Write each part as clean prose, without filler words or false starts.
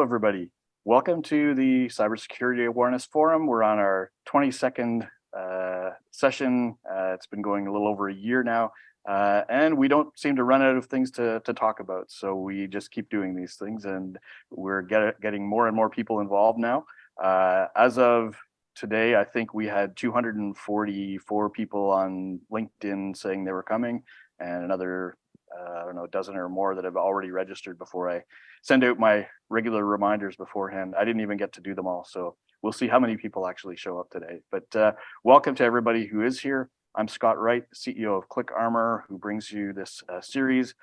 everybody. Welcome to the Cybersecurity Awareness Forum. We're on our 22nd session. It's been going a little over a year now, and we don't seem to run out of things to talk about. So we just keep doing these things, and we're getting more and more people involved now. As of today, I think we had 244 people on LinkedIn saying they were coming, and another I don't know, a dozen or more that have already registered before I send out my regular reminders beforehand. I didn't even get to do them all, so we'll see how many people actually show up today. But welcome to everybody who is here. I'm Scott Wright, CEO of ClickArmor, who brings you this series.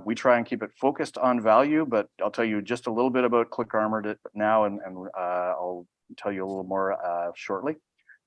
We try and keep it focused on value, but I'll tell you just a little bit about ClickArmor now, and I'll tell you a little more shortly.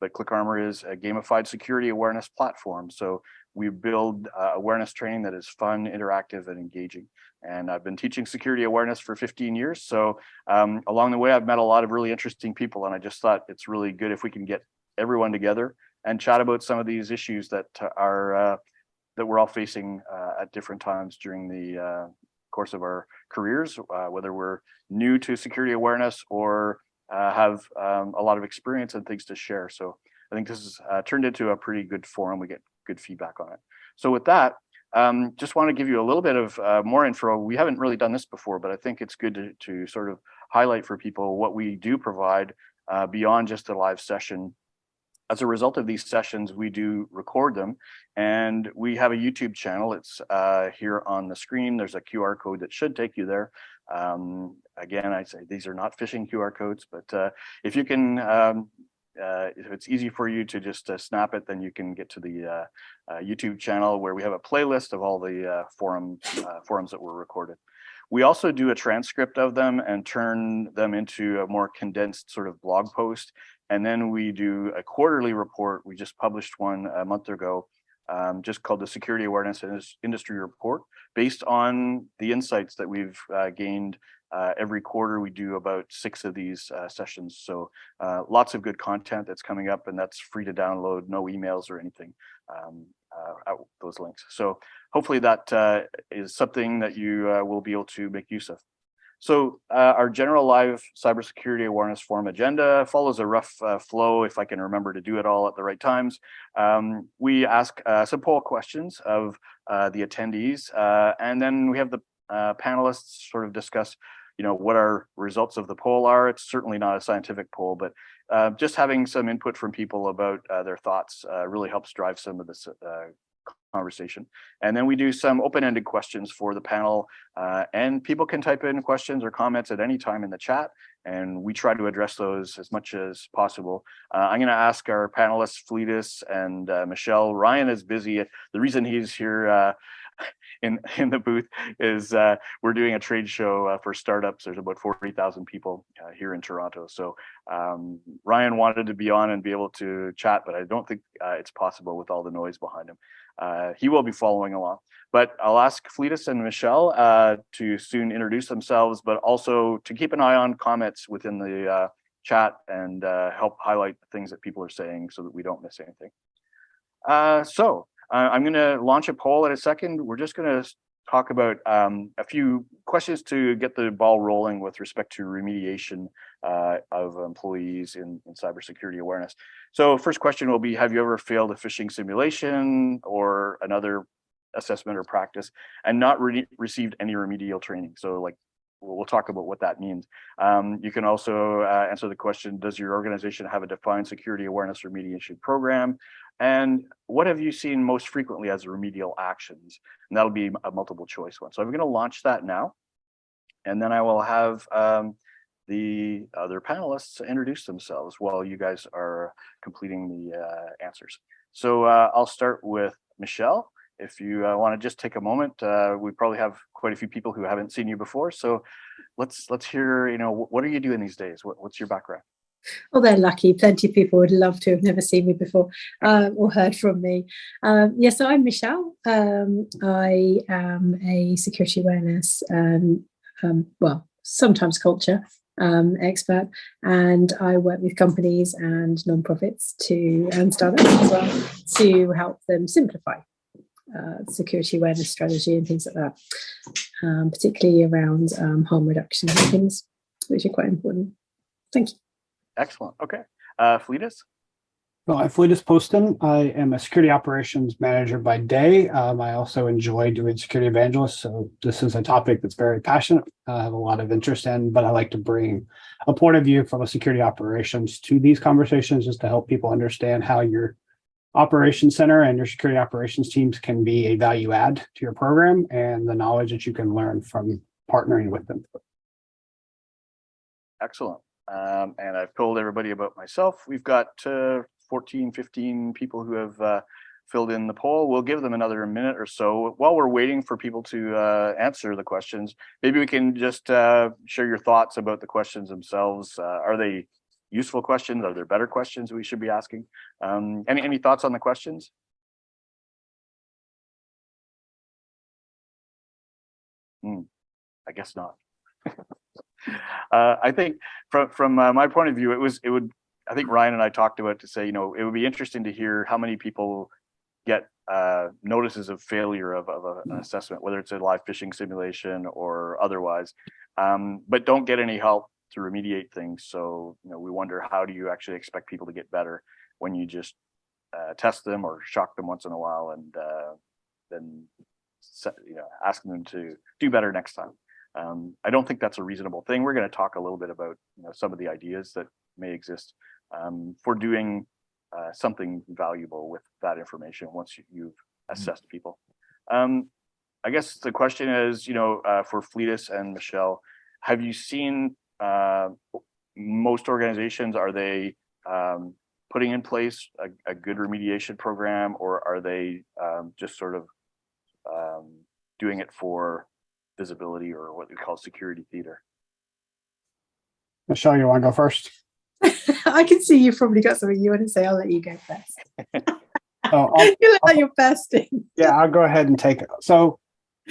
But ClickArmor is a gamified security awareness platform. So we build awareness training that is fun, interactive, and engaging. And I've been teaching security awareness for 15 years. So along the way, I've met a lot of really interesting people. And I just thought it's really good if we can get everyone together and chat about some of these issues that that we're all facing at different times during the course of our careers, whether we're new to security awareness or have a lot of experience and things to share. So I think this has turned into a pretty good forum. We get good feedback on it. So with that, just want to give you a little bit of more info. We haven't really done this before, but I think it's good to sort of highlight for people what we do provide beyond just a live session. As a result of these sessions, we do record them, and we have a YouTube channel. It's here on the screen. There's a QR code that should take you there. Again, I say these are not phishing QR codes, but if you can, if it's easy for you to just snap it, then you can get to the YouTube channel where we have a playlist of all the forums that were recorded. We also do a transcript of them and turn them into a more condensed sort of blog post. And then we do a quarterly report. We just published one a month ago, just called the Security Awareness Industry Report, based on the insights that we've gained. Every quarter, we do about 6 of these sessions. So lots of good content that's coming up, and that's free to download, no emails or anything out those links. So hopefully that is something that you will be able to make use of. So our general live cybersecurity awareness forum agenda follows a rough flow, if I can remember to do it all at the right times. We ask some poll questions of the attendees, and then we have the panelists sort of discuss, you know, what our results of the poll are. It's certainly not a scientific poll, but just having some input from people about their thoughts really helps drive some of this conversation. And then we do some open-ended questions for the panel, and people can type in questions or comments at any time in the chat, and we try to address those as much as possible. I'm going to ask our panelists, Fletus and Michelle. Ryan is busy. The reason he's here in the booth is we're doing a trade show for startups. There's about 40,000 people here in Toronto. So Ryan wanted to be on and be able to chat, but I don't think it's possible with all the noise behind him. He will be following along, but I'll ask Fletus and Michelle to soon introduce themselves, but also to keep an eye on comments within the chat and help highlight the things that people are saying so that we don't miss anything. I'm going to launch a poll in a second. We're just going to talk about a few questions to get the ball rolling with respect to remediation of employees in cybersecurity awareness. So first question will be, have you ever failed a phishing simulation or another assessment or practice and not received any remedial training? So like, we'll talk about what that means. You can also answer the question, does your organization have a defined security awareness remediation program? And what have you seen most frequently as remedial actions? And that'll be a multiple choice one. So I'm going to launch that now. And then I will have the other panelists introduce themselves while you guys are completing the answers. So I'll start with Michelle. If you want to just take a moment, we probably have quite a few people who haven't seen you before. So let's hear, you know, what are you doing these days? What's your background? Well, they're lucky. Plenty of people would love to have never seen me before or heard from me. Yes, so I'm Michelle. I am a security awareness and, well, sometimes culture expert, and I work with companies and nonprofits and startups as well to help them simplify security awareness strategy and things like that, particularly around harm reduction and things. which are quite important. Thank you. Excellent. Okay. Fletus? Well, I'm Fletus Poston. I am a security operations manager by day. I also enjoy doing security evangelist. So this is a topic that's very passionate. I have a lot of interest in, but I like to bring a point of view from a security operations to these conversations just to help people understand how your operations center and your security operations teams can be a value add to your program and the knowledge that you can learn from partnering with them. Excellent. And I've told everybody about myself. We've got 14, 15 people who have filled in the poll. We'll give them another minute or so. While we're waiting for people to answer the questions, maybe we can just share your thoughts about the questions themselves. Are they useful questions? Are there better questions we should be asking? Any thoughts on the questions? I guess not. I think from my point of view, I think Ryan and I talked about to say, it would be interesting to hear how many people get notices of failure of an assessment, whether it's a live phishing simulation or otherwise, but don't get any help to remediate things. So, we wonder, how do you actually expect people to get better when you just test them or shock them once in a while and then asking them to do better next time. I don't think that's a reasonable thing. We're going to talk a little bit about some of the ideas that may exist for doing something valuable with that information once you've assessed people. I guess the question is, for Fletus and Michelle, have you seen most organizations, are they putting in place a good remediation program, or are they just sort of doing it for visibility, or what we call security theater? Michelle, you want to go first? I can see you've probably got something you want to say. I'll let you go first. You look like you're bursting. Yeah, I'll go ahead and take it. So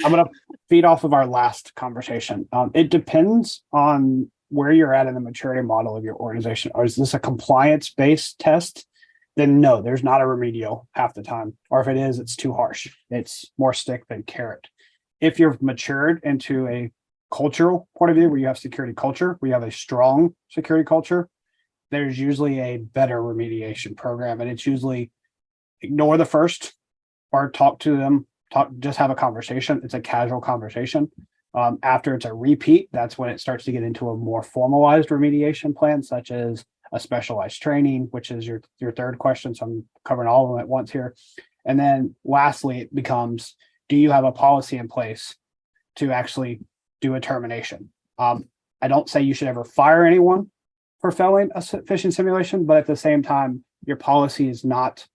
I'm going to feed off of our last conversation. It depends on where you're at in the maturity model of your organization. Or is this a compliance-based test? Then no, there's not a remedial half the time. Or if it is, it's too harsh. It's more stick than carrot. If you're matured into a cultural point of view, where you have security culture, where you have a strong security culture, there's usually a better remediation program. And it's usually ignore the first or talk to them, just have a conversation. It's a casual conversation. After it's a repeat, that's when it starts to get into a more formalized remediation plan, such as a specialized training, which is your third question. So I'm covering all of them at once here. And then lastly, it becomes, do you have a policy in place to actually do a termination? I don't say you should ever fire anyone for failing a phishing simulation, but at the same time, your policy is not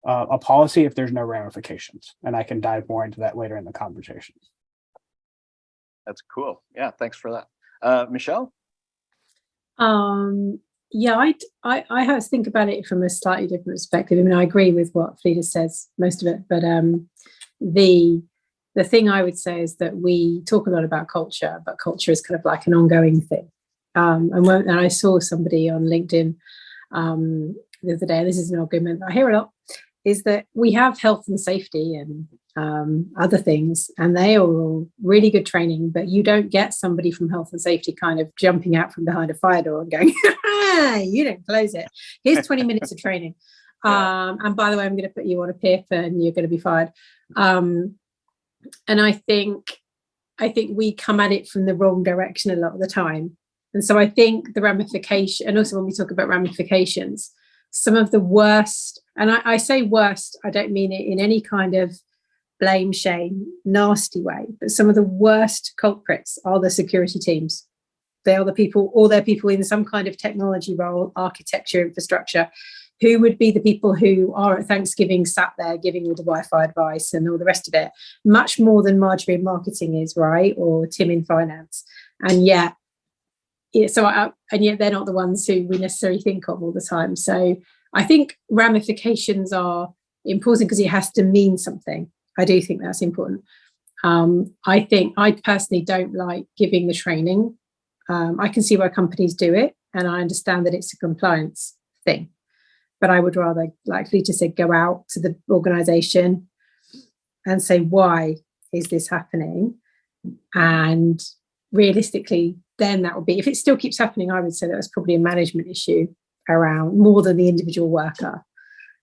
a policy if there's no ramifications. And I can dive more into that later in the conversation. That's cool. Yeah, thanks for that. Michelle? Yeah, I have to think about it from a slightly different perspective. I mean, I agree with what Fletus says, most of it, but the thing I would say is that we talk a lot about culture, but culture is kind of like an ongoing thing. And I saw somebody on LinkedIn the other day, and this is an argument I hear a lot, is that we have health and safety and other things, and they are all really good training, but you don't get somebody from health and safety kind of jumping out from behind a fire door and going, you don't close it. Here's 20 minutes of training. And by the way, I'm going to put you on a PIP and you're going to be fired. And I think we come at it from the wrong direction a lot of the time. And so I think the ramification, and also when we talk about ramifications, some of the worst, and I say worst, I don't mean it in any kind of blame, shame, nasty way, but some of the worst culprits are the security teams. They are the people, or they're people in some kind of technology role, architecture, infrastructure, who would be the people who are at Thanksgiving sat there giving all the Wi-Fi advice and all the rest of it, much more than Marjorie in marketing is, right? Or Tim in finance. And yet, they're not the ones who we necessarily think of all the time. So I think ramifications are important because it has to mean something. I do think that's important. I personally don't like giving the training. I can see why companies do it, and I understand that it's a compliance thing. But I would rather, like Fletus said, go out to the organization and say, why is this happening? And realistically, then that would be, if it still keeps happening, I would say that's probably a management issue around more than the individual worker,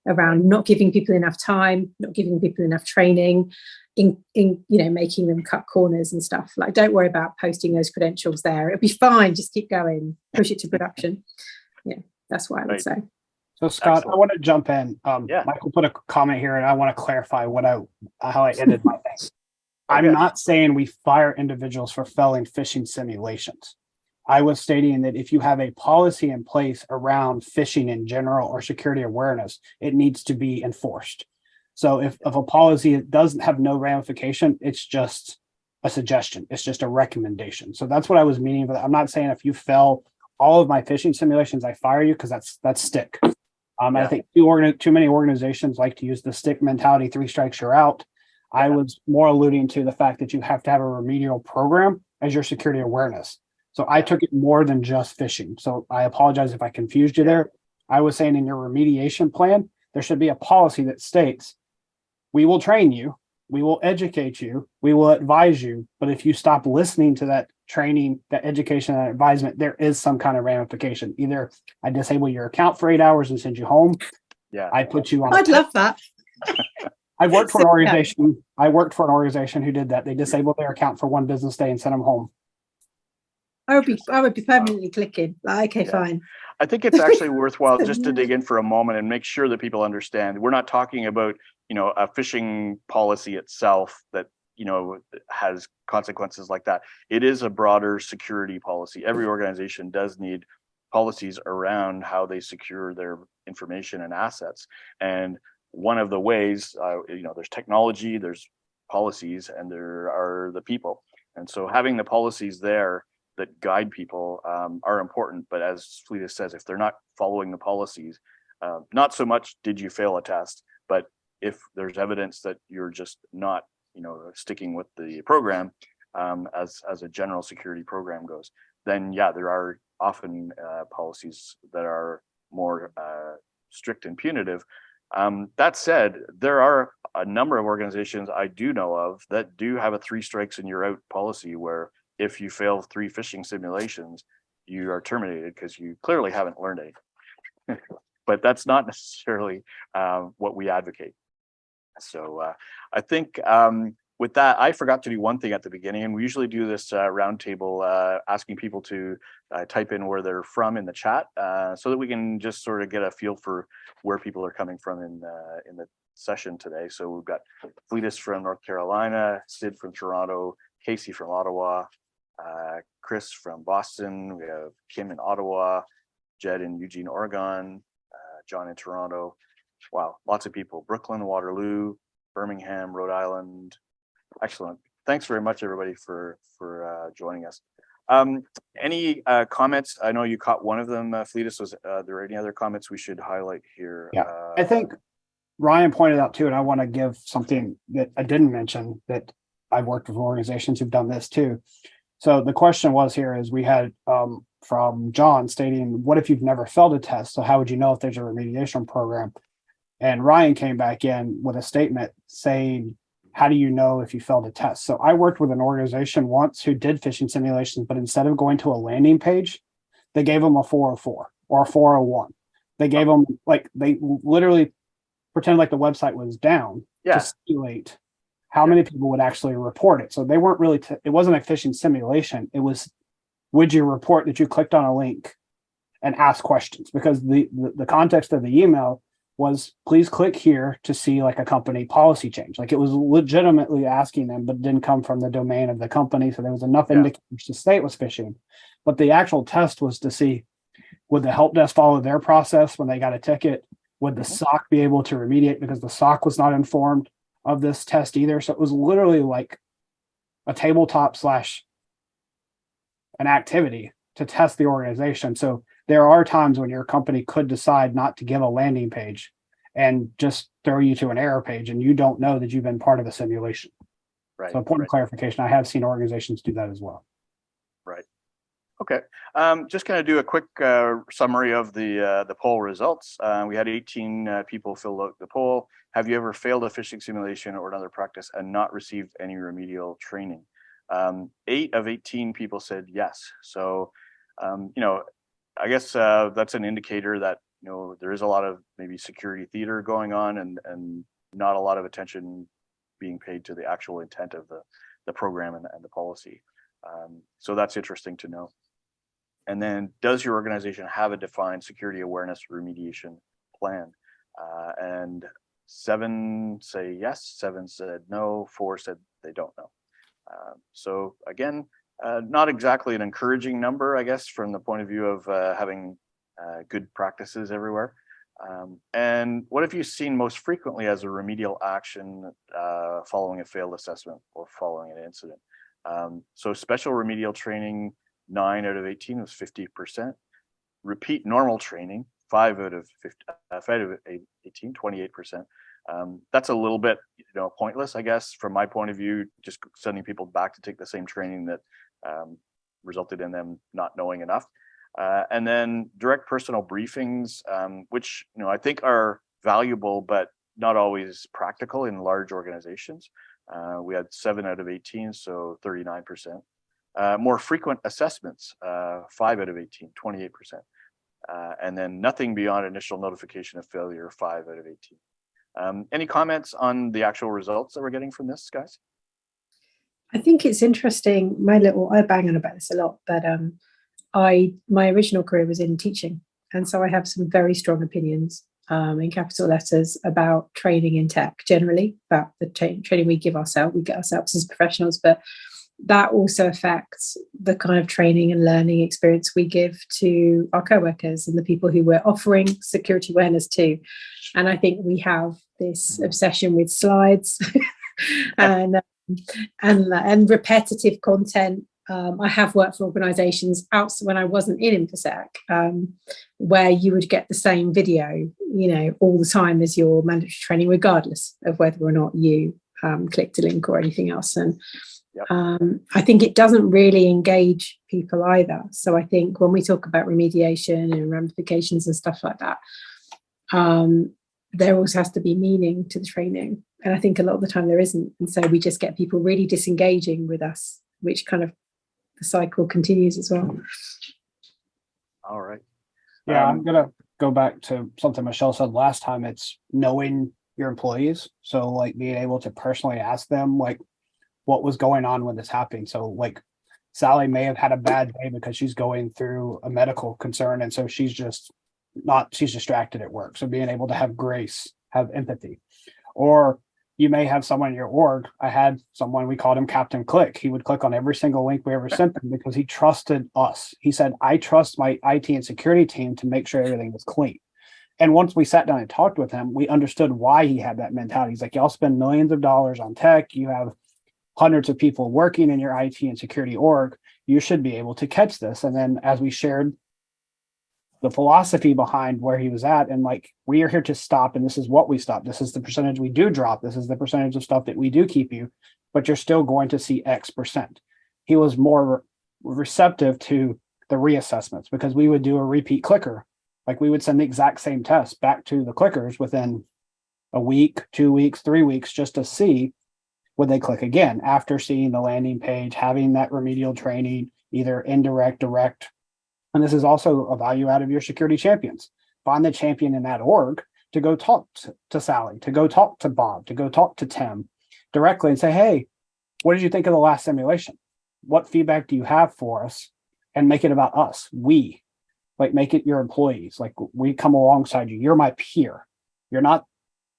around not giving people enough time, not giving people enough training, in making them cut corners and stuff. Like, don't worry about posting those credentials there. It'll be fine. Just keep going, push it to production. Yeah, that's what I would say. So Scott, Excellent. I want to jump in. Yeah. Michael put a comment here, and I want to clarify how I ended my thing. I'm not saying we fire individuals for failing phishing simulations. I was stating that if you have a policy in place around phishing in general or security awareness, it needs to be enforced. So if a policy doesn't have no ramification, it's just a suggestion. It's just a recommendation. So that's what I was meaning. But I'm not saying if you fail all of my phishing simulations, I fire you, because that's stick. I think too many organizations like to use the stick mentality, 3 strikes, you're out. I was more alluding to the fact that you have to have a remedial program as your security awareness. So I took it more than just phishing. So I apologize if I confused you there. I was saying in your remediation plan, there should be a policy that states, we will train you, we will educate you, we will advise you. But if you stop listening to that training, that education, and advisement, there is some kind of ramification. Either I disable your account for 8 hours and send you home. Yeah. I put you on. I'd love that. I worked for an organization. I worked for an organization who did that. They disabled their account for 1 business day and sent them home. I would be permanently clicking. Like, okay, fine. I think it's actually worthwhile just to dig in for a moment and make sure that people understand. We're not talking about, a phishing policy itself that, has consequences like that. It is a broader security policy. Every organization does need policies around how they secure their information and assets. And one of the ways, there's technology, there's policies, and there are the people. And so having the policies there that guide people are important. But as Fletus says, if they're not following the policies, not so much did you fail a test, but if there's evidence that you're just not, sticking with the program as a general security program goes, then there are often policies that are more strict and punitive. That said, there are a number of organizations I do know of that do have a 3 strikes and you're out policy, where if you fail 3 phishing simulations, you are terminated because you clearly haven't learned anything. But that's not necessarily what we advocate. So I think with that, I forgot to do one thing at the beginning, and we usually do this roundtable asking people to type in where they're from in the chat, so that we can just sort of get a feel for where people are coming from in the session today. So we've got Fletus from North Carolina, Sid from Toronto, Casey from Ottawa, Chris from Boston, we have Kim in Ottawa, Jed in Eugene, Oregon, John in Toronto. Wow, lots of people. Brooklyn, Waterloo, Birmingham, Rhode Island. Excellent. Thanks very much, everybody, for joining us. Any comments? I know you caught one of them, Fletus. Was there any other comments we should highlight here? Yeah, I think Ryan pointed out too, and I want to give something that I didn't mention, that I've worked with organizations who've done this too. So the question was here is, we had from John stating, what if you've never failed a test? So how would you know if there's a remediation program? And Ryan came back in with a statement saying, how do you know if you failed a test? So I worked with an organization once who did phishing simulations, but instead of going to a landing page, they gave them a 404 or a 401. They gave them, like, they literally pretended like the website was down to simulate how many people would actually report it. So they weren't really, it wasn't a phishing simulation. It was, would you report that you clicked on a link and ask questions? Because the context of the email was, please click here to see like a company policy change. Like, it was legitimately asking them, but didn't come from the domain of the company. So there was enough indicators to say it was phishing. But the actual test was to see, would the help desk follow their process when they got a ticket? Would the SOC be able to remediate, because the SOC was not informed of this test either? So it was literally like a tabletop / an activity to test the organization. So there are times when your company could decide not to give a landing page and just throw you to an error page, and you don't know that you've been part of a simulation. Right. So important clarification. I have seen organizations do that as well. Right. Okay. Just going to do a quick summary of the poll results. We had 18 people fill out the poll. Have you ever failed a phishing simulation or another practice and not received any remedial training? 8 of 18 people said yes. So, I guess that's an indicator that, there is a lot of maybe security theater going on, and not a lot of attention being paid to the actual intent of the program and the policy. So that's interesting to know. And then, does your organization have a defined security awareness remediation plan? And 7 say yes, 7 said no, 4 said they don't know. So again, not exactly an encouraging number, I guess, from the point of view of having good practices everywhere. And what have you seen most frequently as a remedial action following a failed assessment or following an incident? So special remedial training, 9 out of 18 was 50%. Repeat normal training, 5 out of 18, 28%. That's a little bit, pointless, I guess, from my point of view, just sending people back to take the same training that resulted in them not knowing enough. And then direct personal briefings, which, I think are valuable, but not always practical in large organizations. We had 7 out of 18, so 39%. More frequent assessments, 5 out of 18, 28%. And then nothing beyond initial notification of failure, 5 out of 18. Any comments on the actual results that we're getting from this, guys? I think it's interesting. I bang on about this a lot, but my original career was in teaching, and so I have some very strong opinions in capital letters about training in tech generally, about the training we give ourselves. We get ourselves as professionals, but that also affects the kind of training and learning experience we give to our co-workers and the people who we're offering security awareness to. And I think we have this obsession with slides and repetitive content. I have worked for organisations when I wasn't in InfoSec, where you would get the same video, all the time as your mandatory training, regardless of whether or not you clicked a link or anything else. And I think it doesn't really engage people either. So I think when we talk about remediation and ramifications and stuff like that, there also has to be meaning to the training. And I think a lot of the time there isn't. And so we just get people really disengaging with us, which kind of the cycle continues as well. All right. Yeah, I'm going to go back to something Michelle said last time. It's knowing your employees. So like being able to personally ask them like what was going on when this happened. So like Sally may have had a bad day because she's going through a medical concern. And so she's distracted at work. So being able to have grace, have empathy. Or you may have someone in your org. I had someone, we called him Captain Click. He would click on every single link we ever sent him because he trusted us. He said, I trust my IT and security team to make sure everything was clean. And once we sat down and talked with him, we understood why he had that mentality. He's like, y'all spend millions of dollars on tech. You have hundreds of people working in your IT and security org. You should be able to catch this. And then as we shared the philosophy behind where he was at, and like, we are here to stop, and this is what we stop. This is the percentage we do drop. This is the percentage of stuff that we do keep you, but you're still going to see X percent. He was more receptive to the reassessments because we would do a repeat clicker. Like we would send the exact same test back to the clickers within a week, 2 weeks, 3 weeks, just to see would they click again after seeing the landing page, having that remedial training, either indirect, direct. And this is also a value out of your security champions. Find the champion in that org to go talk to Sally, to go talk to Bob, to go talk to Tim directly and say, hey, what did you think of the last simulation? What feedback do you have for us? And make it about us. We, like, make it your employees. Like, we come alongside you. You're my peer. You're not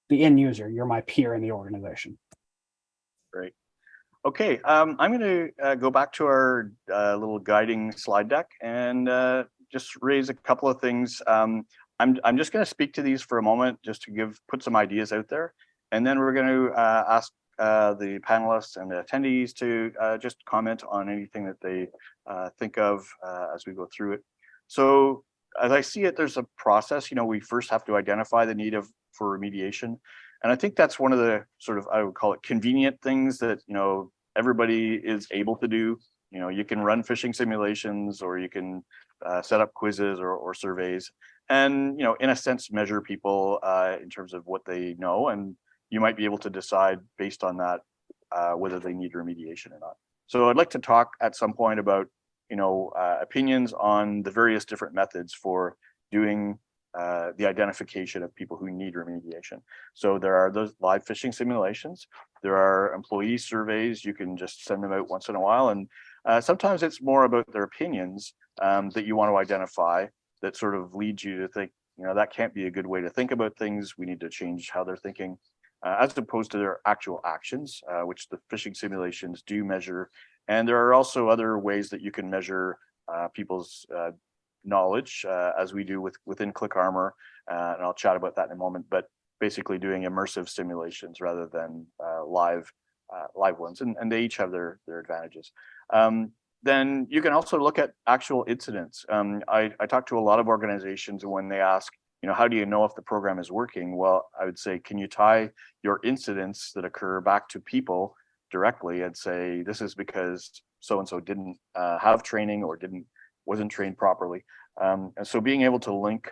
the end user. You're my peer in the organization. Great. Okay, I'm going to go back to our little guiding slide deck and just raise a couple of things. I'm just going to speak to these for a moment, just to put some ideas out there, and then we're going to ask the panelists and the attendees to just comment on anything that they think of as we go through it. So, as I see it, there's a process. We first have to identify the need for remediation. And I think that's one of the sort of, I would call it, convenient things that, everybody is able to do. You can run phishing simulations, or you can set up quizzes or surveys, and, in a sense, measure people in terms of what they know. And you might be able to decide based on that whether they need remediation or not. So I'd like to talk at some point about, opinions on the various different methods for doing the identification of people who need remediation. So there are those live phishing simulations. There are employee surveys. You can just send them out once in a while. And sometimes it's more about their opinions that you want to identify that sort of leads you to think, that can't be a good way to think about things. We need to change how they're thinking, as opposed to their actual actions, which the phishing simulations do measure. And there are also other ways that you can measure people's knowledge, as we do within ClickArmor, and I'll chat about that in a moment. But basically, doing immersive simulations rather than live ones, and they each have their advantages. Then you can also look at actual incidents. I talk to a lot of organizations, and when they ask, how do you know if the program is working? Well, I would say, can you tie your incidents that occur back to people directly and say, this is because so-and-so didn't have training or wasn't trained properly. And so being able to link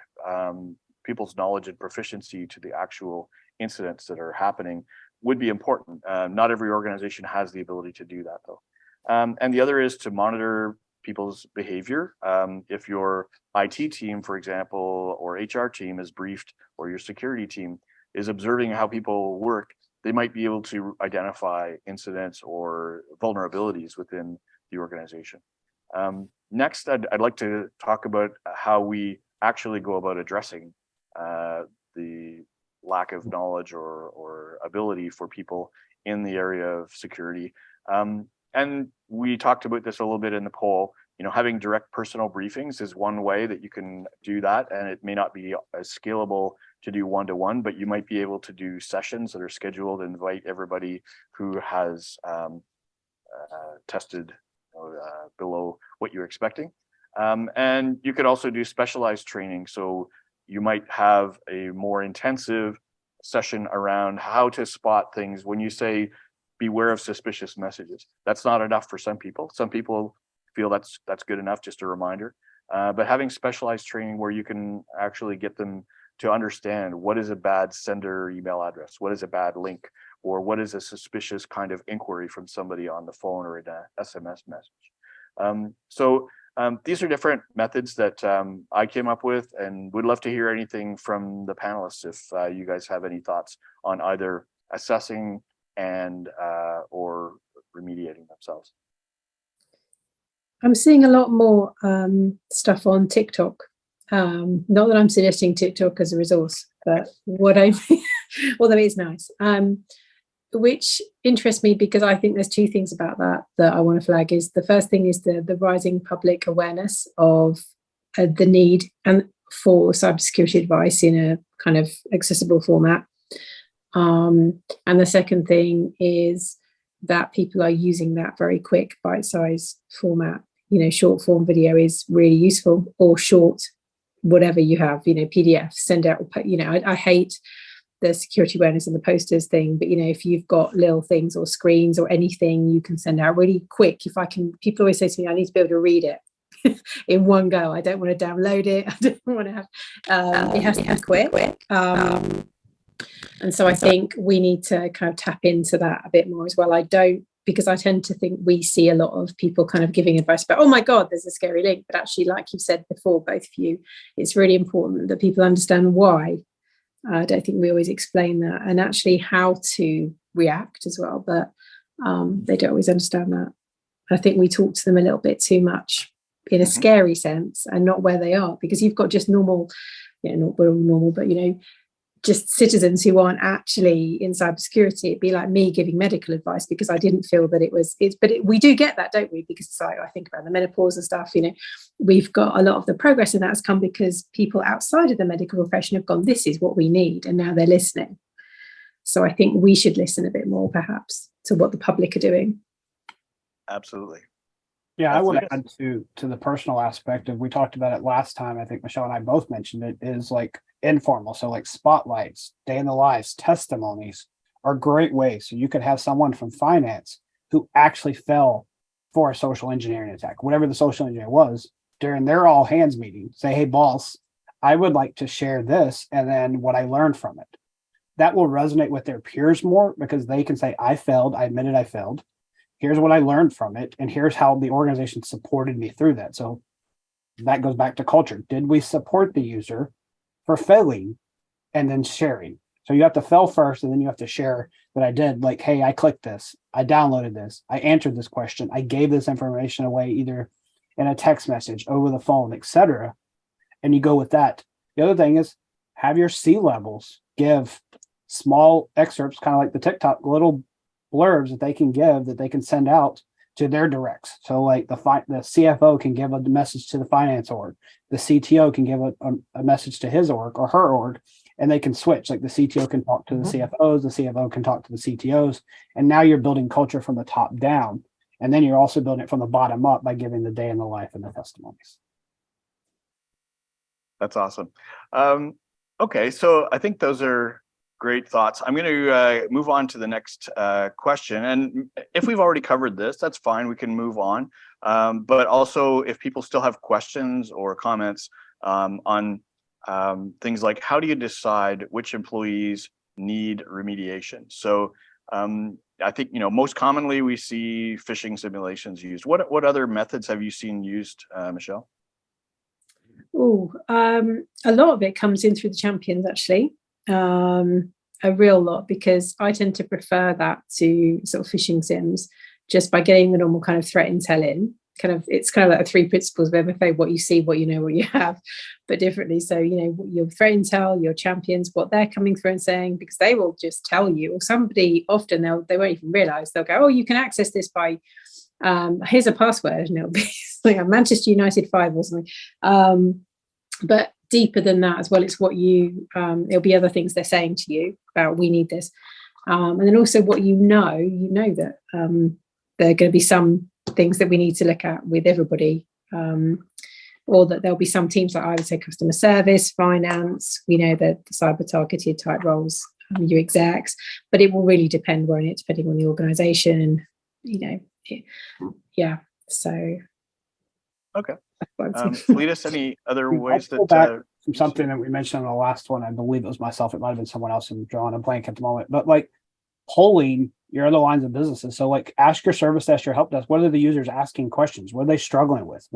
people's knowledge and proficiency to the actual incidents that are happening would be important. Not every organization has the ability to do that, though. And the other is to monitor people's behavior. If your IT team, for example, or HR team is briefed, or your security team is observing how people work, they might be able to identify incidents or vulnerabilities within the organization. Next, I'd like to talk about how we actually go about addressing the lack of knowledge or ability for people in the area of security. And we talked about this a little bit in the poll. Having direct personal briefings is one way that you can do that, and it may not be as scalable to do one-to-one, but you might be able to do sessions that are scheduled, invite everybody who has tested below what you're expecting. And you could also do specialized training. So you might have a more intensive session around how to spot things. When you say beware of suspicious messages, that's not enough for some people. Some people feel that's good enough, just a reminder. But having specialized training where you can actually get them to understand what is a bad sender email address, what is a bad link, or what is a suspicious kind of inquiry from somebody on the phone or in an SMS message. So these are different methods that I came up with, and would love to hear anything from the panelists if you guys have any thoughts on either assessing and or remediating themselves. I'm seeing a lot more stuff on TikTok. Not that I'm suggesting TikTok as a resource, but what I mean, although it's nice, which interests me because I think there's two things about that I want to flag. Is the first thing is the rising public awareness of the need and for cybersecurity advice in a kind of accessible format. And the second thing is that people are using that very quick bite-sized format. Short form video is really useful, or short, whatever you have, PDF, send out, I hate the security awareness and the posters thing, but if you've got little things or screens or anything you can send out really quick. People always say to me, I need to be able to read it in one go. I don't want to download it. I don't want to have, it has to be quick. And so I think we need to kind of tap into that a bit more as well. Because I tend to think we see a lot of people kind of giving advice about, oh my God, there's a scary link. But actually, like you've said before, both of you, it's really important that people understand why. I don't think we always explain that, and actually how to react as well. But they don't always understand that. I think we talk to them a little bit too much in a scary sense, and not where they are, because you've got just normal, not we're all normal, but just citizens who aren't actually in cybersecurity. It'd be like me giving medical advice because I didn't feel that we do get that, don't we? Because it's like, I think about the menopause and stuff, we've got a lot of the progress, and that's come because people outside of the medical profession have gone, this is what we need, and now they're listening. So I think we should listen a bit more perhaps to what the public are doing. Absolutely. Yeah, I would add to the personal aspect of, we talked about it last time, I think Michelle and I both mentioned it, is like informal. So like spotlights, day in the lives, testimonies are great ways. So you could have someone from finance who actually fell for a social engineering attack, whatever the social engineer was, during their all hands meeting, say, hey boss, I would like to share this and then what I learned from it. That will resonate with their peers more, because they can say, I failed, I admitted I failed. Here's what I learned from it. And here's how the organization supported me through that. So that goes back to culture. Did we support the user for failing and then sharing? So you have to fail first, and then you have to share that I did. Like, hey, I clicked this, I downloaded this, I answered this question, I gave this information away either in a text message, over the phone, etc. And you go with that. The other thing is have your C levels give small excerpts, kind of like the TikTok, little blurbs that they can give, that they can send out to their directs. So like the CFO can give a message to the finance org, the CTO can give a message to his org or her org, and they can switch. Like the CTO can talk to the CFOs, the CFO can talk to the CTOs, and now you're building culture from the top down. And then you're also building it from the bottom up by giving the day in the life and the testimonies. That's awesome. Okay, so I think those are great thoughts. I'm going to move on to the next question. And if we've already covered this, that's fine. We can move on. But also, if people still have questions or comments on things like, how do you decide which employees need remediation? So I think, most commonly we see phishing simulations used. What other methods have you seen used, Michelle? Oh, a lot of it comes in through the champions, actually. A real lot, because I tend to prefer that to sort of phishing sims, just by getting the normal kind of threat intel in. It's kind of like the three principles of MFA: what you see, what you know, what you have, but differently. So, your threat intel, your champions, what they're coming through and saying, because they will just tell you, or somebody often they won't even realize. They'll go, oh, you can access this by here's a password, and it'll be like a Manchester United 5 or something. But deeper than that as well, it's what it'll be other things they're saying to you about, we need this. And then also what you know that there are going to be some things that we need to look at with everybody, or that there'll be some teams, like I would say customer service, finance, we know that the cyber targeted type roles, your execs, but it will really depend on it, depending on the organization, so. Okay. Fletus, any other ways that from something that we mentioned in the last one? I believe it was myself, it might have been someone else, I'm drawing a blank at the moment, but like polling your other lines of businesses. So like ask your service desk, your help desk, what are the users asking questions? What are they struggling with?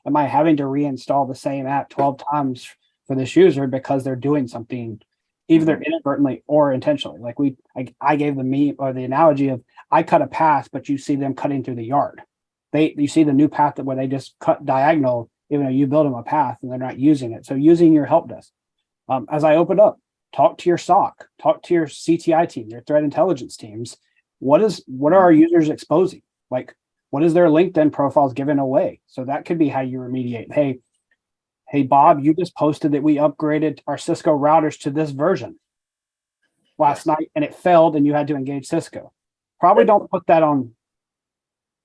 Am I having to reinstall the same app 12 times for this user because they're doing something either inadvertently or intentionally? Like I gave the meme or the analogy of, I cut a path, but you see them cutting through the yard. You see the new path where they just cut diagonal, even though you build them a path and they're not using it. So using your help desk. As I opened up, talk to your SOC, talk to your CTI team, your threat intelligence teams. What are our users exposing? Like, what is their LinkedIn profiles giving away? So that could be how you remediate. Hey, Bob, you just posted that we upgraded our Cisco routers to this version last night and it failed and you had to engage Cisco. Probably don't put that on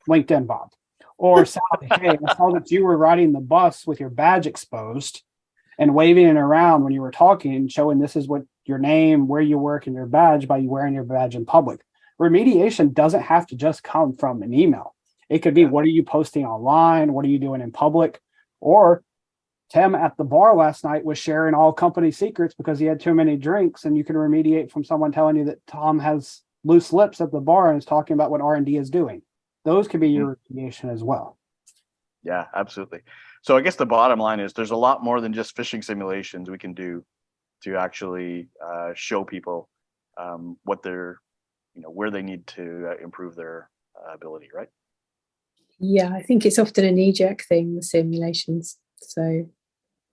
LinkedIn, Bob. Or Sally, hey, I saw that you were riding the bus with your badge exposed and waving it around when you were talking, showing this is what your name, where you work, and your badge by you wearing your badge in public. Remediation doesn't have to just come from an email. It could be, what are you posting online? What are you doing in public? Or Tim at the bar last night was sharing all company secrets because he had too many drinks, and you can remediate from someone telling you that Tom has loose lips at the bar and is talking about what R&D is doing. Those could be your remediation as well. Yeah, absolutely. So I guess the bottom line is there's a lot more than just phishing simulations we can do to actually show people what they're, where they need to improve their ability, right? Yeah, I think it's often a knee-jerk thing, the simulations. So.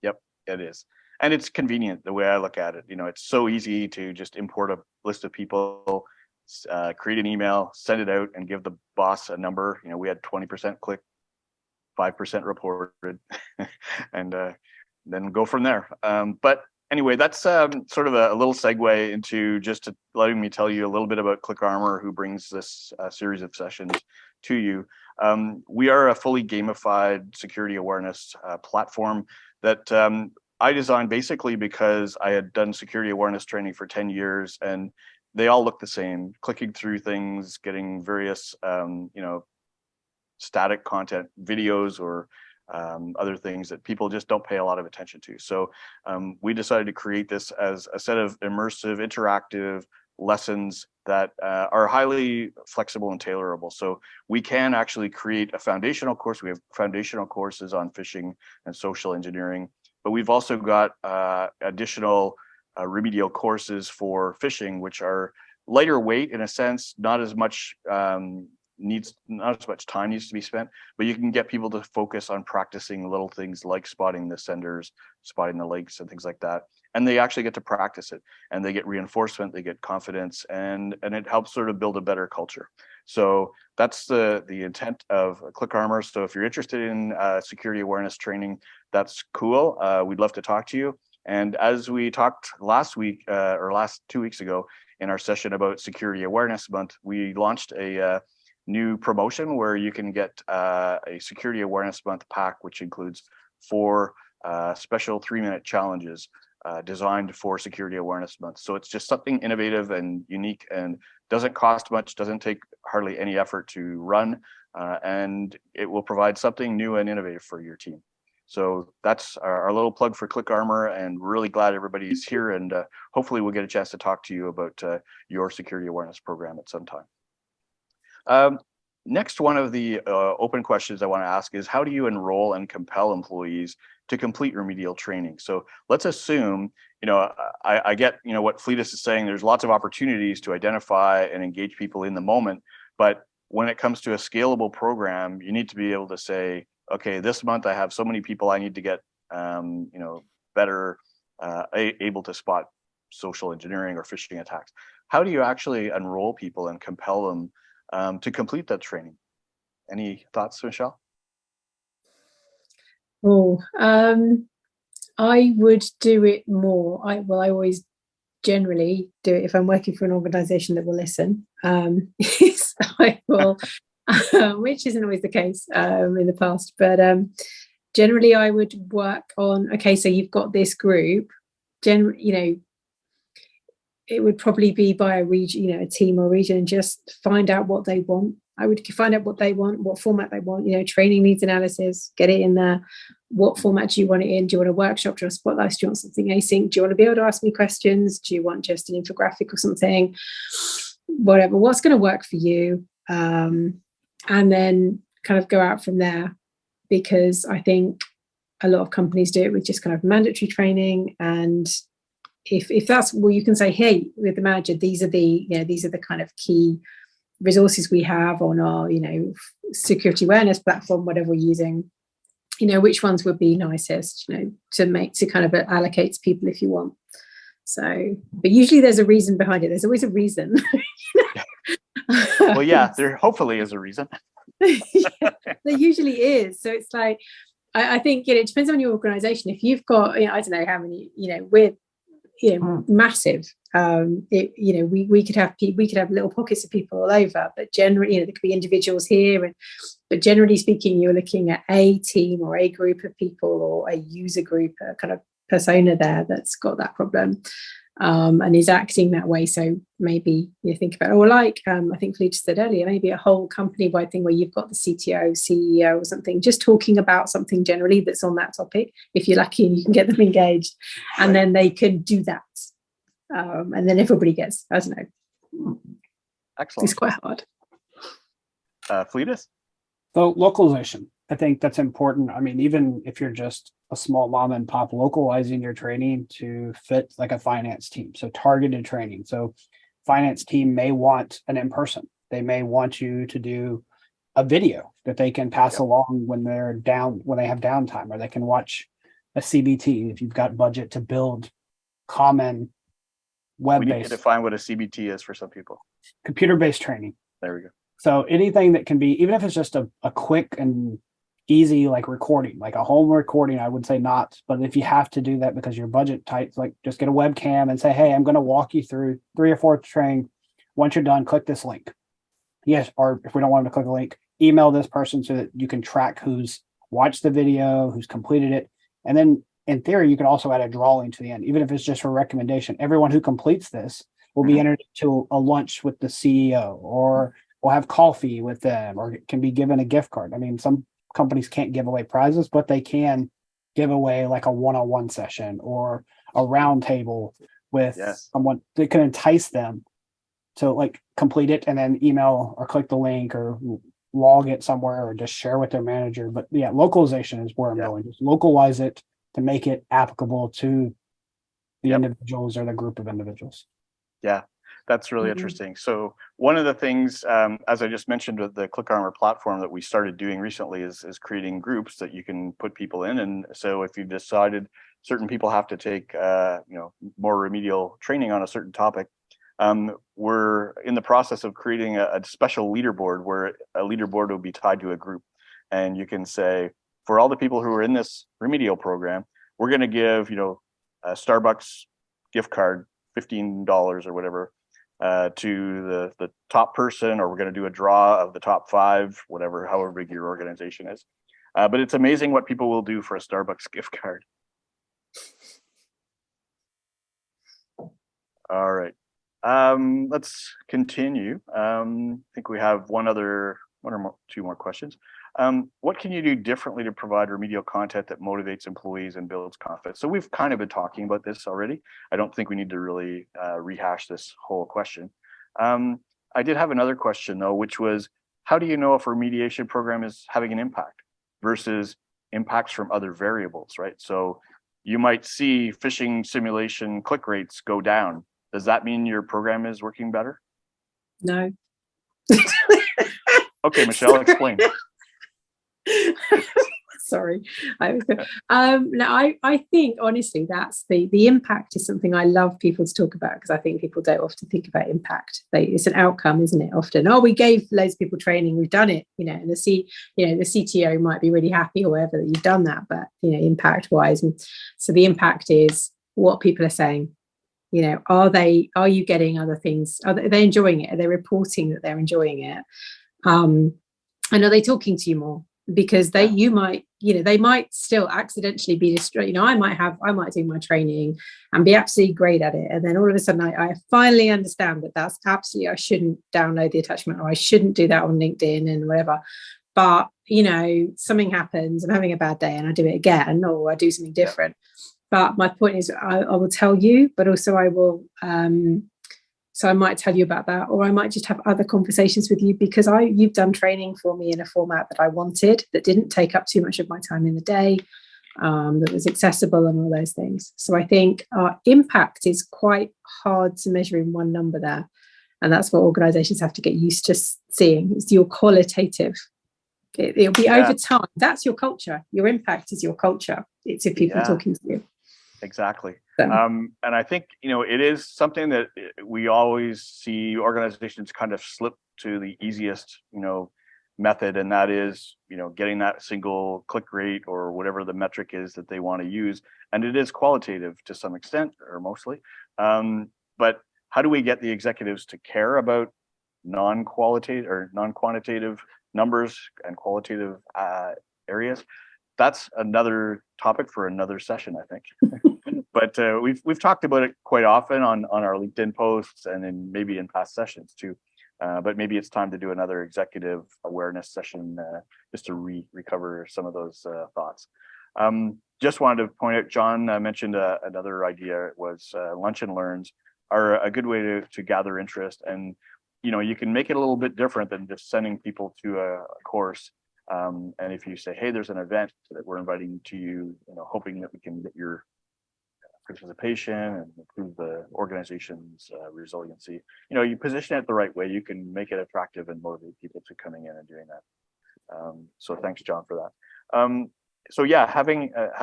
Yep, it is. And it's convenient the way I look at it. It's so easy to just import a list of people, create an email, send it out, and give the boss a number. We had 20% click, 5% reported, and then go from there. But anyway, that's sort of a little segue into just letting me tell you a little bit about ClickArmor, who brings this series of sessions to you. We are a fully gamified security awareness platform that I designed basically because I had done security awareness training for 10 years, and they all look the same, clicking through things, getting various, static content, videos, or other things that people just don't pay a lot of attention to. So we decided to create this as a set of immersive, interactive, lessons that are highly flexible and tailorable. So we can actually create a foundational course. We have foundational courses on phishing and social engineering, but we've also got additional remedial courses for phishing, which are lighter weight in a sense, not as much time needs to be spent, but you can get people to focus on practicing little things like spotting the senders, spotting the links and things like that. And they actually get to practice it, and they get reinforcement, they get confidence, and it helps sort of build a better culture. So that's the intent of ClickArmor. So if you're interested in security awareness training, that's cool. We'd love to talk to you. And as we talked last week or last 2 weeks ago in our session about Security Awareness Month, we launched a new promotion where you can get a Security Awareness Month pack, which includes 4 special 3-minute challenges designed for Security Awareness Month. So it's just something innovative and unique, and doesn't cost much, doesn't take hardly any effort to run, and it will provide something new and innovative for your team. So that's our little plug for ClickArmor, and really glad everybody's here, and hopefully we'll get a chance to talk to you about your security awareness program at some time. Next, one of the open questions I want to ask is, how do you enroll and compel employees to complete remedial training? So let's assume, I get, what Fletus is saying, there's lots of opportunities to identify and engage people in the moment, but when it comes to a scalable program, you need to be able to say, okay, this month I have so many people I need to get, better able to spot social engineering or phishing attacks. How do you actually enroll people and compel them to complete that training? Any thoughts, Michelle? Oh, I would do it more. I always generally do it if I'm working for an organization that will listen. I will, which isn't always the case in the past, but generally I would work on, okay, so you've got this group, it would probably be by a region, a team or region, and just find out what they want. I would find out what they want, what format they want, training needs analysis, get it in there. What format do you want it in? Do you want a workshop? Do you want a spotlight? Do you want something async? Do you want to be able to ask me questions? Do you want just an infographic or something? Whatever, what's going to work for you? And then kind of go out from there, because I think a lot of companies do it with just kind of mandatory training. And if that's well, you can say, hey, with the manager, these are the kind of key resources we have on our security awareness platform, whatever we're using, which ones would be nicest to kind of allocate to people if you want. So, but usually there's a reason behind it. There's always a reason. Well, yeah, there hopefully is a reason. Yeah, there usually is. So it's like, I think it depends on your organization. If you've got I don't know how many, we're massive. We could have little pockets of people all over, but generally, there could be individuals here, but generally speaking, you're looking at a team or a group of people or a user group, a kind of persona there that's got that problem, and is acting that way. So maybe you think about, or like I think Fletus said earlier, maybe a whole company-wide thing where you've got the CTO, CEO, or something, just talking about something generally that's on that topic. If you're lucky and you can get them engaged, and then they can do that, and then everybody gets, I don't know. Excellent. It's quite hard. Fletus? So localization, I think that's important. I mean, even if you're just a small mom and pop, localizing your training to fit like a finance team. So targeted training. So finance team may want an in-person. They may want you to do a video that they can pass along when they're down, when they have downtime, or they can watch a CBT if you've got budget to build common web-based. We need to define what a CBT is for some people. Computer-based training. There we go. So anything that can be, even if it's just a quick and easy, like recording, like a home recording, I would say not. But if you have to do that because your budget tight, like just get a webcam and say, hey, I'm going to walk you through 3 or 4 training. Once you're done, click this link. Yes, or if we don't want them to click a link, email this person so that you can track who's watched the video, who's completed it. And then in theory, you can also add a drawing to the end, even if it's just for recommendation. Everyone who completes this will be entered to a lunch with the CEO, or will have coffee with them, or can be given a gift card. I mean, some companies can't give away prizes, but they can give away like a one-on-one session or a round table with someone that can entice them to like complete it and then email or click the link or log it somewhere or just share with their manager. But yeah, localization is where I'm going. Just localize it to make it applicable to the individuals or the group of individuals. Yeah, that's really interesting. So one of the things, as I just mentioned with the ClickArmor platform that we started doing recently is creating groups that you can put people in. And so if you decided certain people have to take more remedial training on a certain topic, we're in the process of creating a special leaderboard where a leaderboard will be tied to a group. And you can say, for all the people who are in this remedial program, we're going to give, a Starbucks gift card, $15 or whatever, to the top person, or we're going to do a draw of the top 5, whatever, however big your organization is. But it's amazing what people will do for a Starbucks gift card. All right. Let's continue. I think we have two more questions. What can you do differently to provide remedial content that motivates employees and builds confidence? So we've kind of been talking about this already. I don't think we need to really rehash this whole question. I did have another question though, which was, how do you know if a remediation program is having an impact versus impacts from other variables, right? So you might see phishing simulation click rates go down. Does that mean your program is working better? No. Okay, Michelle, explain. Sorry. I think honestly that's the impact is something I love people to talk about, because I think people don't often think about impact. It's an outcome, isn't it? Often, we gave loads of people training, we've done it, and the CTO might be really happy or whatever that you've done that, but impact wise, and so the impact is what people are saying. Are you getting other things? Are they enjoying it? Are they reporting that they're enjoying it? And are they talking to you more? Because they might still accidentally be distracted. I might do my training and be absolutely great at it, and then all of a sudden I finally understand that that's absolutely, I shouldn't download the attachment, or I shouldn't do that on LinkedIn and whatever. But something happens, I'm having a bad day and I do it again, or I do something different. But my point is, I will tell you, but also I will. So I might tell you about that, or I might just have other conversations with you, because you've done training for me in a format that I wanted, that didn't take up too much of my time in the day, that was accessible and all those things. So I think our impact is quite hard to measure in one number there. And that's what organizations have to get used to seeing. It's your qualitative. It'll be over time. That's your culture. Your impact is your culture. It's if people are talking to you. Exactly. And I think, it is something that we always see organizations kind of slip to the easiest, method. And that is, getting that single click rate or whatever the metric is that they want to use. And it is qualitative to some extent, or mostly. But how do we get the executives to care about non-qualitative or non-quantitative numbers and qualitative areas? That's another topic for another session, I think. But we've talked about it quite often on our LinkedIn posts and maybe in past sessions too. But maybe it's time to do another executive awareness session just to recover some of those thoughts. Just wanted to point out, John mentioned another idea was lunch and learns are a good way to gather interest, and you can make it a little bit different than just sending people to a course. And if you say, hey, there's an event that we're inviting to you, hoping that we can get your participation and improve the organization's resiliency, you position it the right way, you can make it attractive and motivate people to coming in and doing that. So thanks, John, for that. So yeah, how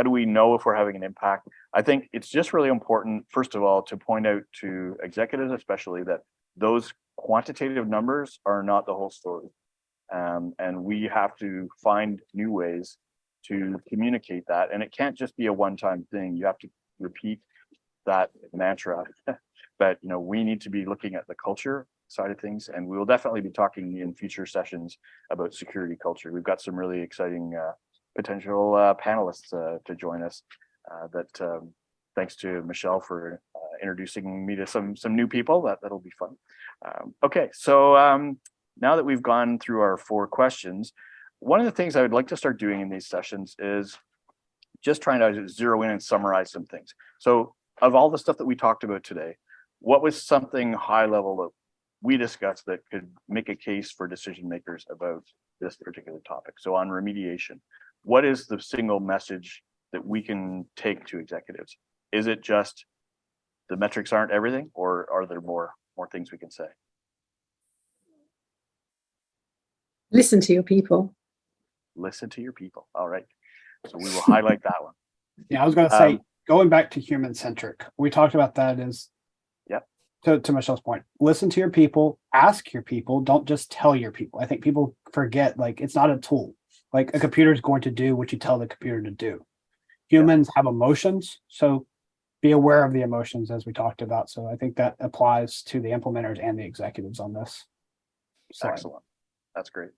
do we know if we're having an impact? I think it's just really important, first of all, to point out to executives especially that those quantitative numbers are not the whole story. And we have to find new ways to communicate that. And it can't just be a one-time thing. You have to repeat that mantra that, we need to be looking at the culture side of things. And we will definitely be talking in future sessions about security culture. We've got some really exciting potential panelists to join us thanks to Michelle for introducing me to some new people. That'll be fun. Okay, so now that we've gone through our 4 questions, one of the things I would like to start doing in these sessions is just trying to zero in and summarize some things. So of all the stuff that we talked about today, what was something high level we discussed that could make a case for decision makers about this particular topic. So on remediation, what is the single message that we can take to executives? Is it just the metrics aren't everything, or are there more things we can say? Listen to your people. Listen to your people. All right. So we will highlight that one. Yeah, I was going to say, going back to human centric, we talked about that as, to Michelle's point, listen to your people, ask your people, don't just tell your people. I think people forget, like, it's not a tool. Like, a computer is going to do what you tell the computer to do. Humans have emotions, so be aware of the emotions, as we talked about. So I think that applies to the implementers and the executives on this slide. Excellent. That's great.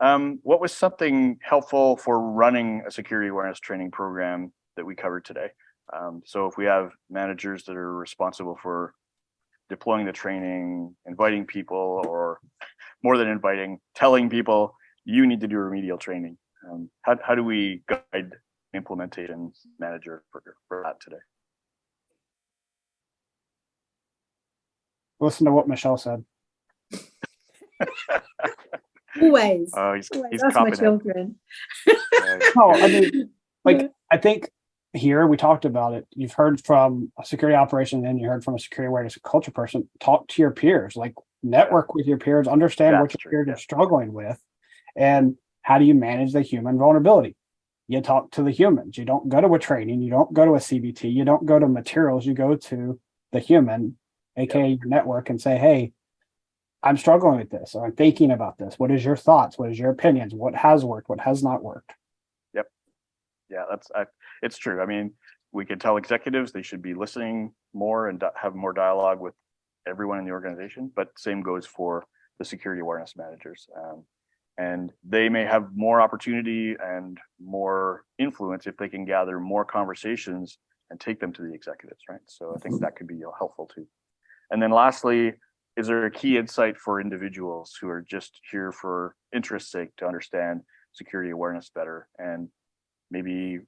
What was something helpful for running a security awareness training program that we covered today? So if we have managers that are responsible for deploying the training, inviting people, or more than inviting, telling people you need to do remedial training, how do we guide implementation manager for that today? Listen to what Michelle said. Always. Oh, he's That's my children. No, I mean, like, I think here we talked about it. You've heard from a security operation and you heard from a security awareness culture person. Talk to your peers, like network with your peers, understand what your peers are struggling with, and how do you manage the human vulnerability? You talk to the humans. You don't go to a training, you don't go to a CBT, you don't go to materials, you go to the human, aka your network, and say, hey, I'm struggling with this, or I'm thinking about this. What is your thoughts? What is your opinions? What has worked? What has not worked? Yep. Yeah, it's true. I mean, we can tell executives they should be listening more and have more dialogue with everyone in the organization, but same goes for the security awareness managers. And they may have more opportunity and more influence if they can gather more conversations and take them to the executives, right? So I think that could be helpful too. And then lastly, is there a key insight for individuals who are just here for interest's sake to understand security awareness better and maybe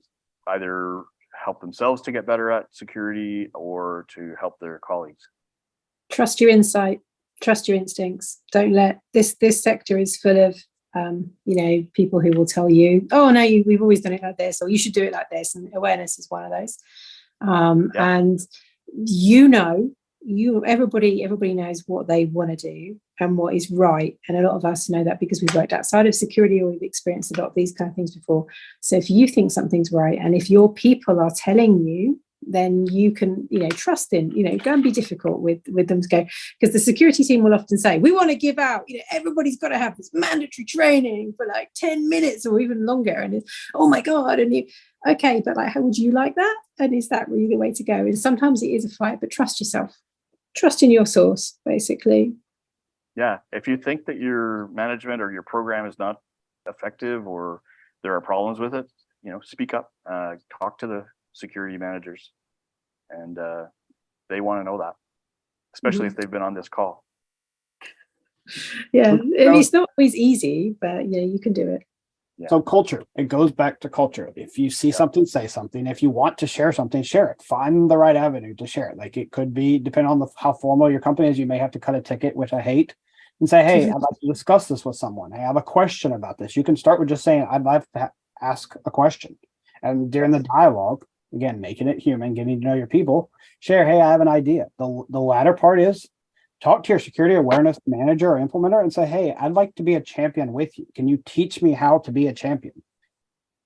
either help themselves to get better at security or to help their colleagues? Trust your insight, trust your instincts. Don't let this sector is full of people who will tell you, oh no, we've always done it like this, or you should do it like this, and awareness is one of those. And everybody knows what they want to do and what is right, and a lot of us know that because we've worked outside of security or we've experienced a lot of these kind of things before. So if you think something's right, and if your people are telling you, then you can trust in, go and be difficult with them to go, because the security team will often say, we want to give out, everybody's got to have this mandatory training for like 10 minutes or even longer, and it's, oh my god, and you, okay, but like, how would you like that, and is that really the way to go? And sometimes it is a fight, but trust yourself, trust in your source, basically. Yeah, if you think that your management or your program is not effective or there are problems with it, speak up, talk to the security managers, and they want to know that, especially if they've been on this call. Yeah, it's not always easy, but you can do it. Yeah. So culture, it goes back to culture. If you see something, say something. If you want to share something, share it. Find the right avenue to share it. Like, it could be, depending on how formal your company is, you may have to cut a ticket, which I hate, and say, hey, I'd like to discuss this with someone. Hey, I have a question about this. You can start with just saying, I'd like to ask a question. And during the dialogue, again, making it human, getting to know your people, share, hey, I have an idea. The latter part is talk to your security awareness manager or implementer and say, hey, I'd like to be a champion with you. Can you teach me how to be a champion?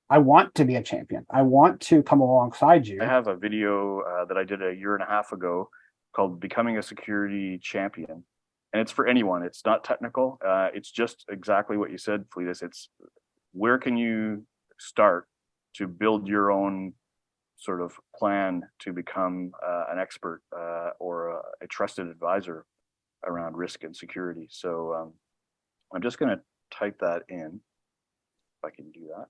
I want to be a champion. I want to come alongside you. I have a video that I did a year and a half ago called Becoming a Security Champion. And it's for anyone. It's not technical. It's just exactly what you said, Fletus. It's where can you start to build your own sort of plan to become an expert or a trusted advisor around risk and security. So I'm just going to type that in, if I can do that.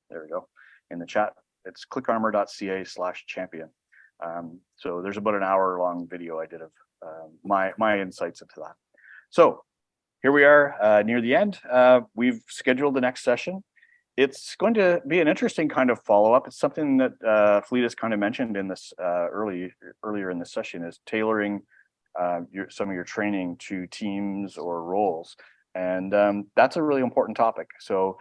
There we go. In the chat, it's clickarmor.ca/champion. So there's about an hour-long video I did of my insights into that. So here we are near the end. We've scheduled the next session. It's going to be an interesting kind of follow-up. It's something that Fletus kind of mentioned in this earlier in the session, is tailoring some of your training to teams or roles. And that's a really important topic. So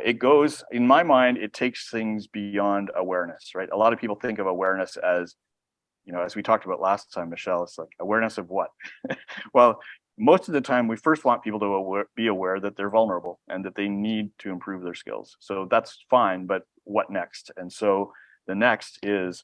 it goes, in my mind, it takes things beyond awareness, right? A lot of people think of awareness as, as we talked about last time, Michelle, it's like awareness of what? Well, most of the time, we first want people to be aware that they're vulnerable and that they need to improve their skills. So that's fine, but what next? And so the next is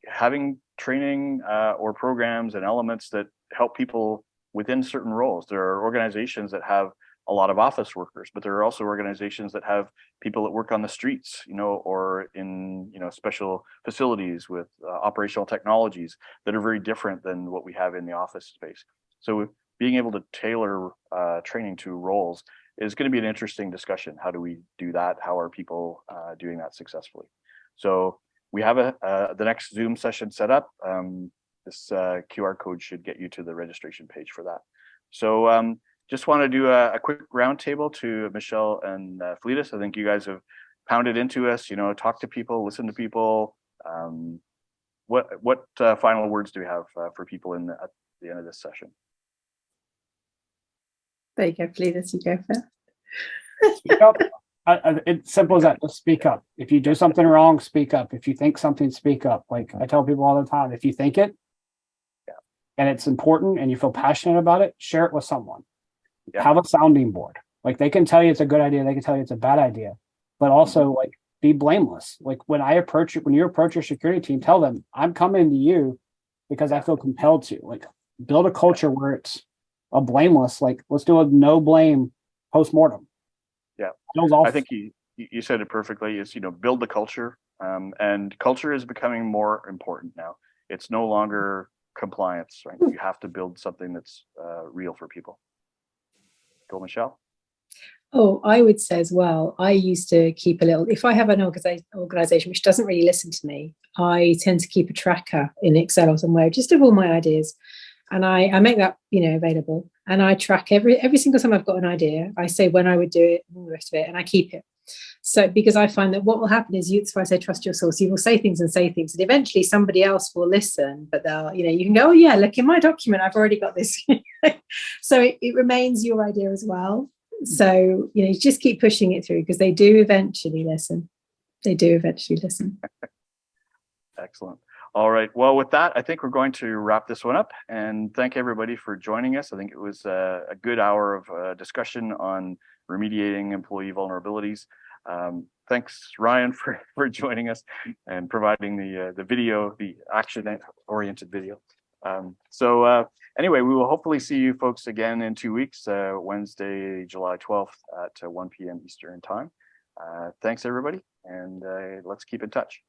having training or programs and elements that help people within certain roles. There are organizations that have a lot of office workers, but there are also organizations that have people that work on the streets, or in, special facilities with operational technologies that are very different than what we have in the office space. So being able to tailor training to roles is going to be an interesting discussion. How do we do that? How are people doing that successfully? So we have the next Zoom session set up. This QR code should get you to the registration page for that. So just want to do a quick roundtable to Michelle and Fletus. I think you guys have pounded into us, talk to people, listen to people. What final words do we have for people at the end of this session? There you go, Fletus, you go first. Speak up. It's simple as that. Just speak up. If you do something wrong, speak up. If you think something, speak up. Like I tell people all the time, if you think it, and it's important and you feel passionate about it, share it with someone. Have a sounding board. Like they can tell you it's a good idea, they can tell you it's a bad idea, but also like be blameless. Like when you approach your security team, tell them I'm coming to you because I feel compelled to. Like build a culture where it's a blameless, like let's do a no blame post-mortem. Yeah, I think you said it perfectly. Is build the culture, and culture is becoming more important now. It's no longer compliance, right? You have to build something that's real for people. Go, Michelle. Oh, I would say as well, I used to keep if I have an organization which doesn't really listen to me, I tend to keep a tracker in Excel or somewhere just of all my ideas. And I make that, available. And I track every single time I've got an idea, I say when I would do it and all the rest of it, and I keep it. So because I find that what will happen is that's why I say trust your source. You will say things, and eventually somebody else will listen, but they'll, you can go, oh yeah, look in my document, I've already got this. So it remains your idea as well. So, just keep pushing it through because they do eventually listen. Excellent. All right. Well, with that, I think we're going to wrap this one up and thank everybody for joining us. I think it was a good hour of discussion on remediating employee vulnerabilities. Thanks, Ryan, for joining us and providing the video, the action-oriented video. Anyway, we will hopefully see you folks again in 2 weeks, Wednesday, July 12th at 1 p.m. Eastern time. Thanks, everybody, and let's keep in touch.